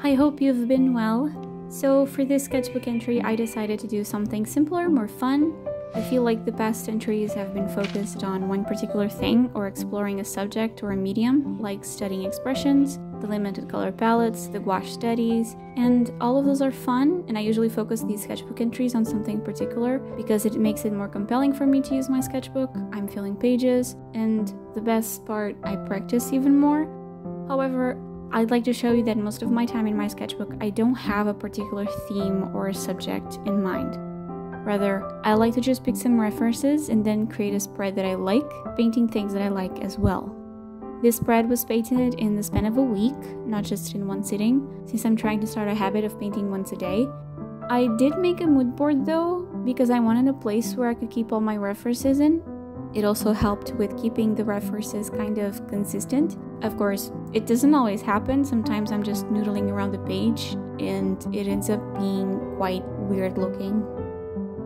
I hope you've been well. So for this sketchbook entry, I decided to do something simpler, more fun. I feel like the past entries have been focused on one particular thing or exploring a subject or a medium, like studying expressions, the limited color palettes, the gouache studies, and all of those are fun, and I usually focus these sketchbook entries on something particular because it makes it more compelling for me to use my sketchbook. I'm filling pages, and the best part, I practice even more. However, I'd like to show you that most of my time in my sketchbook, I don't have a particular theme or a subject in mind. Rather, I like to just pick some references and then create a spread that I like, painting things that I like as well. This spread was painted in the span of a week, not just in one sitting, since I'm trying to start a habit of painting once a day. I did make a mood board though, because I wanted a place where I could keep all my references in. It also helped with keeping the references kind of consistent. Of course, it doesn't always happen. Sometimes I'm just noodling around the page and it ends up being quite weird looking.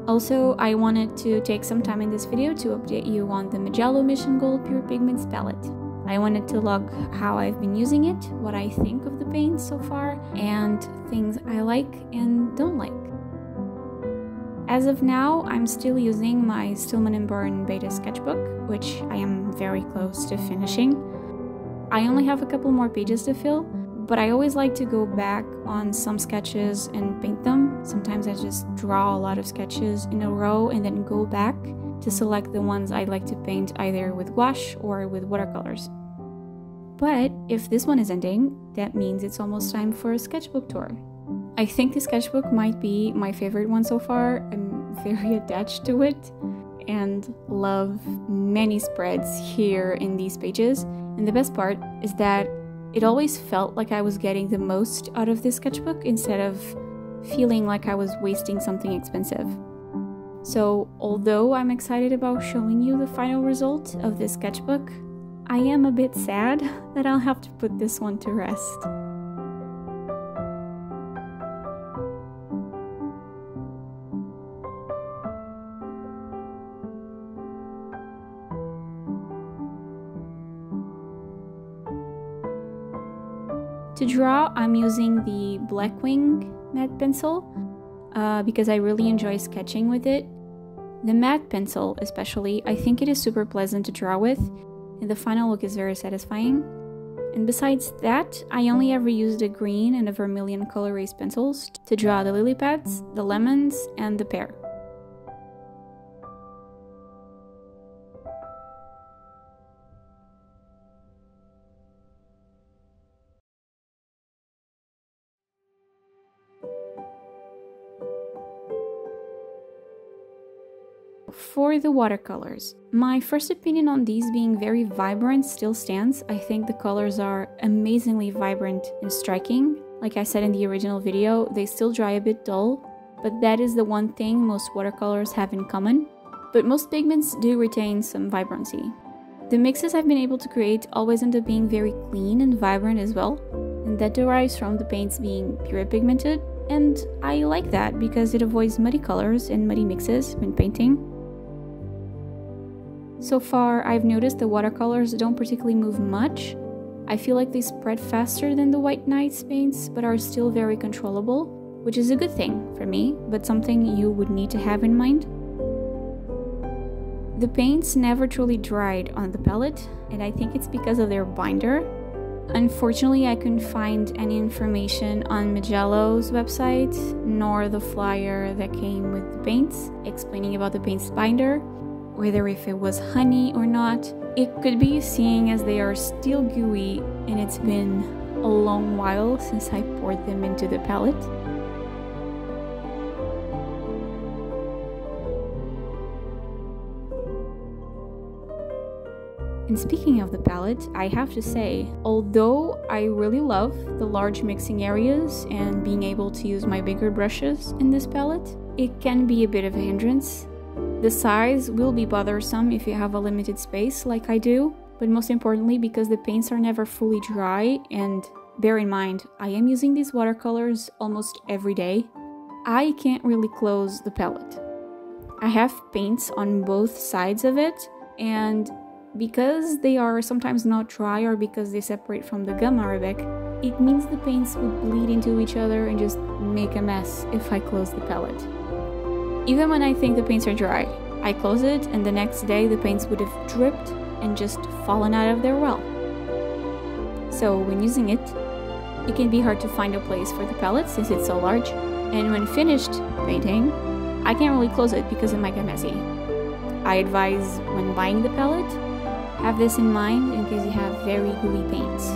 Also, I wanted to take some time in this video to update you on the Mijello Pure Pigment palette. I wanted to log how I've been using it, what I think of the paints so far, and things I like and don't like. As of now, I'm still using my Stillman & Birn Beta sketchbook, which I am very close to finishing. I only have a couple more pages to fill, but I always like to go back on some sketches and paint them. Sometimes I just draw a lot of sketches in a row and then go back to select the ones I'd like to paint either with gouache or with watercolors. But if this one is ending, that means it's almost time for a sketchbook tour. I think the sketchbook might be my favorite one so far. I'm very attached to it and love many spreads here in these pages. And the best part is that it always felt like I was getting the most out of this sketchbook instead of feeling like I was wasting something expensive. So, although I'm excited about showing you the final result of this sketchbook, I am a bit sad that I'll have to put this one to rest. To draw, I'm using the Blackwing matte pencil because I really enjoy sketching with it. The matte pencil especially, I think it is super pleasant to draw with, and the final look is very satisfying. And besides that, I only ever used the green and the vermilion color race pencils to draw the lily pads, the lemons, and the pear. For the watercolors, my first opinion on these being very vibrant still stands. I think the colors are amazingly vibrant and striking. Like I said in the original video, they still dry a bit dull, but that is the one thing most watercolors have in common. But most pigments do retain some vibrancy. The mixes I've been able to create always end up being very clean and vibrant as well, and that derives from the paints being pure pigmented, and I like that because it avoids muddy colors and muddy mixes when painting. So far, I've noticed the watercolors don't particularly move much. I feel like they spread faster than the White Nights paints, but are still very controllable, which is a good thing for me, but something you would need to have in mind. The paints never truly dried on the palette, and I think it's because of their binder. Unfortunately, I couldn't find any information on Mijello's website, nor the flyer that came with the paints, explaining about the paint's binder, whether if it was honey or not. It could be, seeing as they are still gooey and it's been a long while since I poured them into the palette. And speaking of the palette, I have to say, although I really love the large mixing areas and being able to use my bigger brushes in this palette, it can be a bit of a hindrance. The size will be bothersome if you have a limited space like I do, but most importantly because the paints are never fully dry, and bear in mind, I am using these watercolors almost every day, I can't really close the palette. I have paints on both sides of it, and because they are sometimes not dry or because they separate from the gum arabic, it means the paints would bleed into each other and just make a mess if I close the palette. Even when I think the paints are dry, I close it and the next day the paints would have dripped and just fallen out of their well. So when using it, it can be hard to find a place for the palette since it's so large, and when finished painting, I can't really close it because it might get messy. I advise when buying the palette, have this in mind in case you have very gooey paints.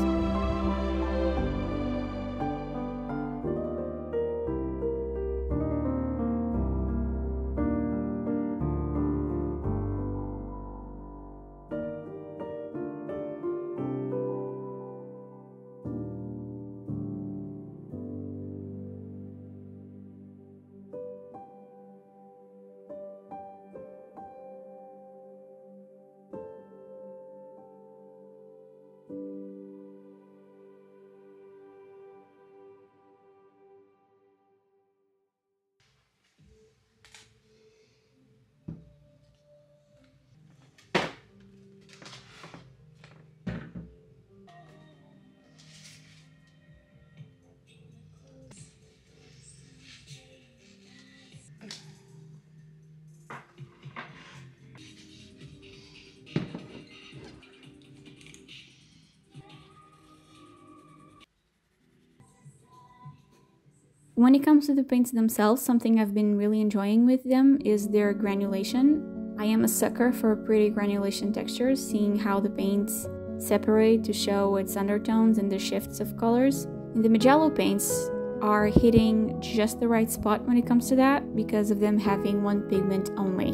When it comes to the paints themselves, something I've been really enjoying with them is their granulation. I am a sucker for pretty granulation textures, seeing how the paints separate to show its undertones and the shifts of colors. And the Mijello paints are hitting just the right spot when it comes to that because of them having one pigment only.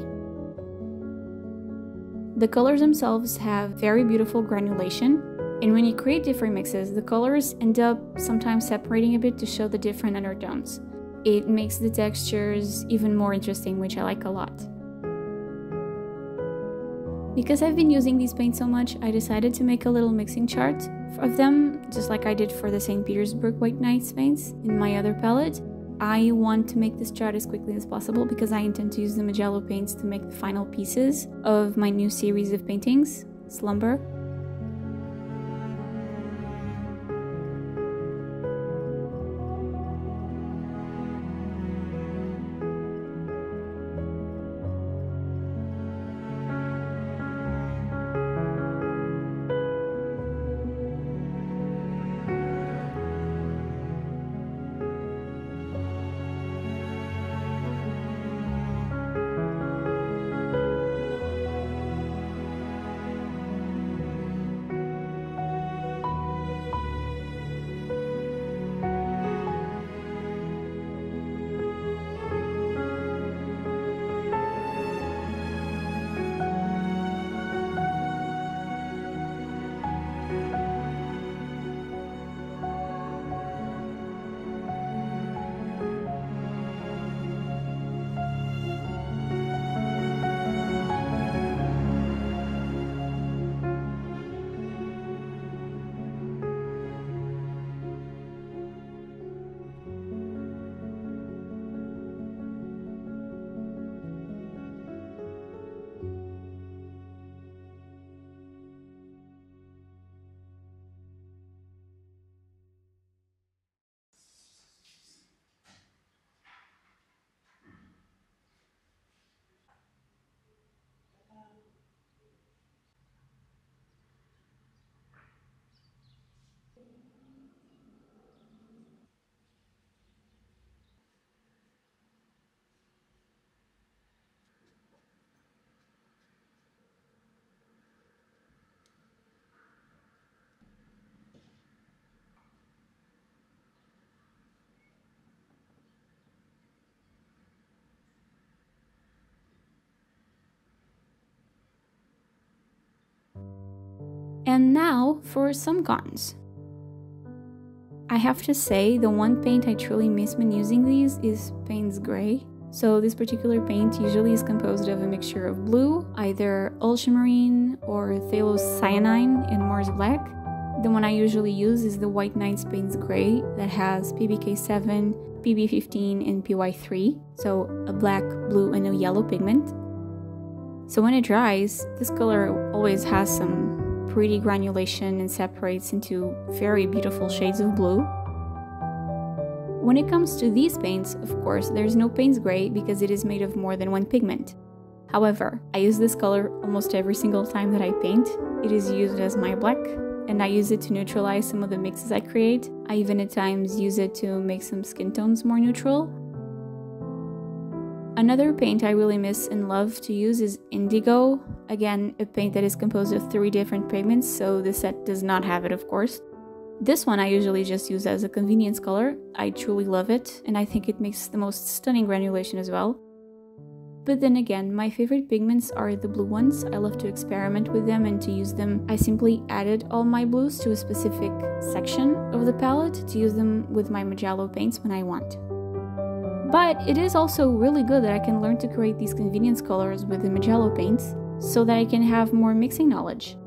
The colors themselves have very beautiful granulation, and when you create different mixes, the colors end up sometimes separating a bit to show the different undertones. It makes the textures even more interesting, which I like a lot. Because I've been using these paints so much, I decided to make a little mixing chart of them, just like I did for the St. Petersburg White Nights paints in my other palette. I want to make this chart as quickly as possible because I intend to use the Mijello paints to make the final pieces of my new series of paintings, Slumber. And now for some cons. I have to say, the one paint I truly miss when using these is Payne's Gray. So this particular paint usually is composed of a mixture of blue, either ultramarine or phthalocyanine and Mars Black. The one I usually use is the White Nights Payne's Gray that has PBK7, PB15 and PY3, so a black, blue and a yellow pigment. So when it dries, this color always has some pretty granulation and separates into very beautiful shades of blue. When it comes to these paints, of course, there's no Payne's Gray because it is made of more than one pigment. However, I use this color almost every single time that I paint. It is used as my black, and I use it to neutralize some of the mixes I create. I even at times use it to make some skin tones more neutral. Another paint I really miss and love to use is Indigo. Again, a paint that is composed of 3 different pigments, so the set does not have it, of course. This one I usually just use as a convenience color. I truly love it, and I think it makes the most stunning granulation as well. But then again, my favorite pigments are the blue ones. I love to experiment with them and to use them. I simply added all my blues to a specific section of the palette to use them with my Mijello paints when I want. But it is also really good that I can learn to create these convenience colors with the Mijello paints so that I can have more mixing knowledge.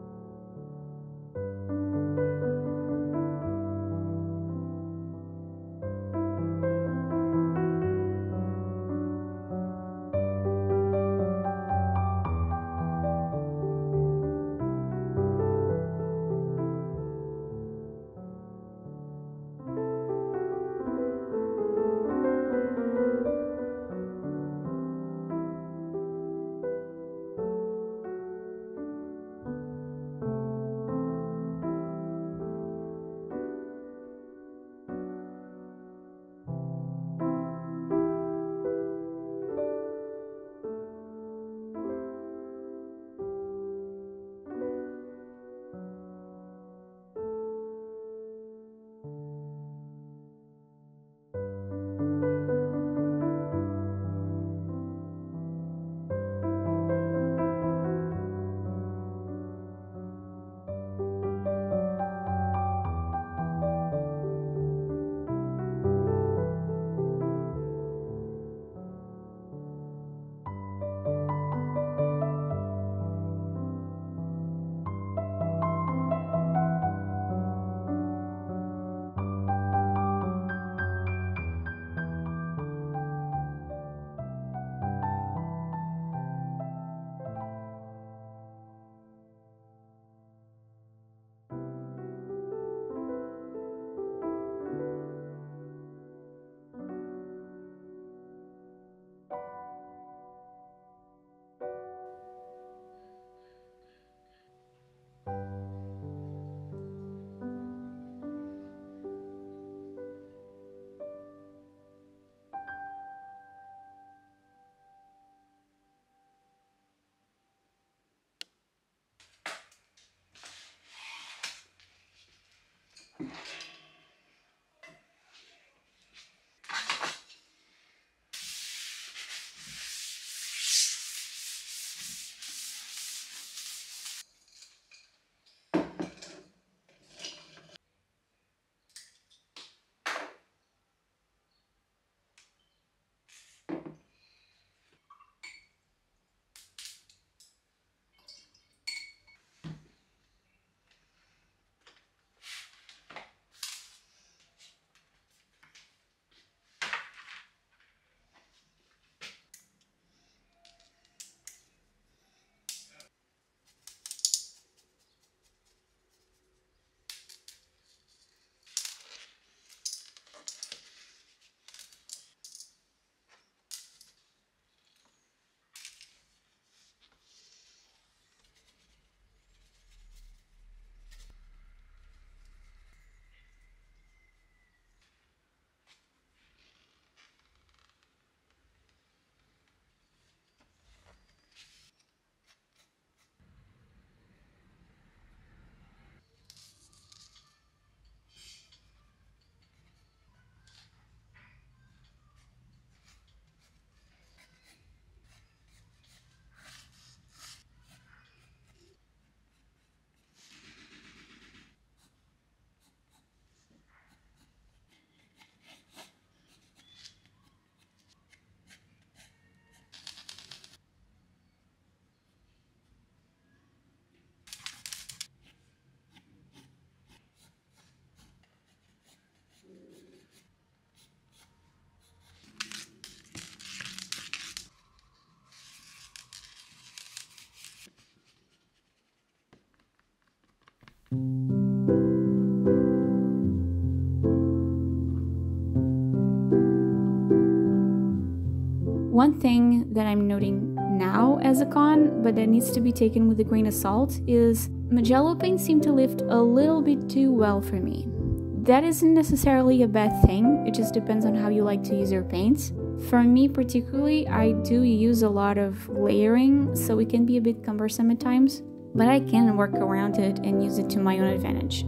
one thing that I'm noting now as a con, but that needs to be taken with a grain of salt, is Mijello paints seem to lift a little bit too well for me. That isn't necessarily a bad thing, it just depends on how you like to use your paints. For me particularly, I do use a lot of layering, so it can be a bit cumbersome at times, but I can work around it and use it to my own advantage.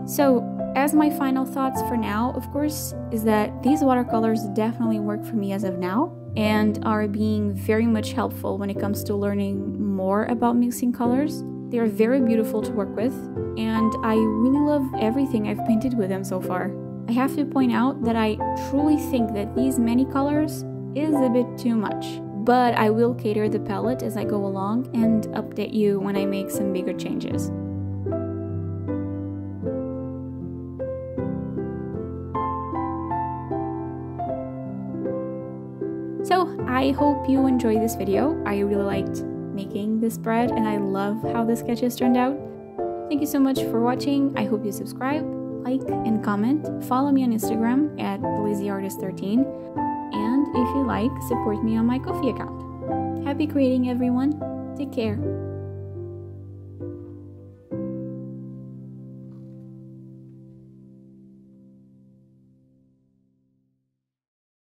So, as my final thoughts for now, of course, is that these watercolors definitely work for me as of now and are being very much helpful when it comes to learning more about mixing colors. They are very beautiful to work with, and I really love everything I've painted with them so far. I have to point out that I truly think that these many colors is a bit too much, but I will cater the palette as I go along and update you when I make some bigger changes. So, I hope you enjoyed this video. I really liked making this spread and I love how the sketches turned out. Thank you so much for watching. I hope you subscribe, like, and comment. Follow me on Instagram at LizzyArtist13. And if you like, support me on my Ko-fi account. Happy creating, everyone. Take care.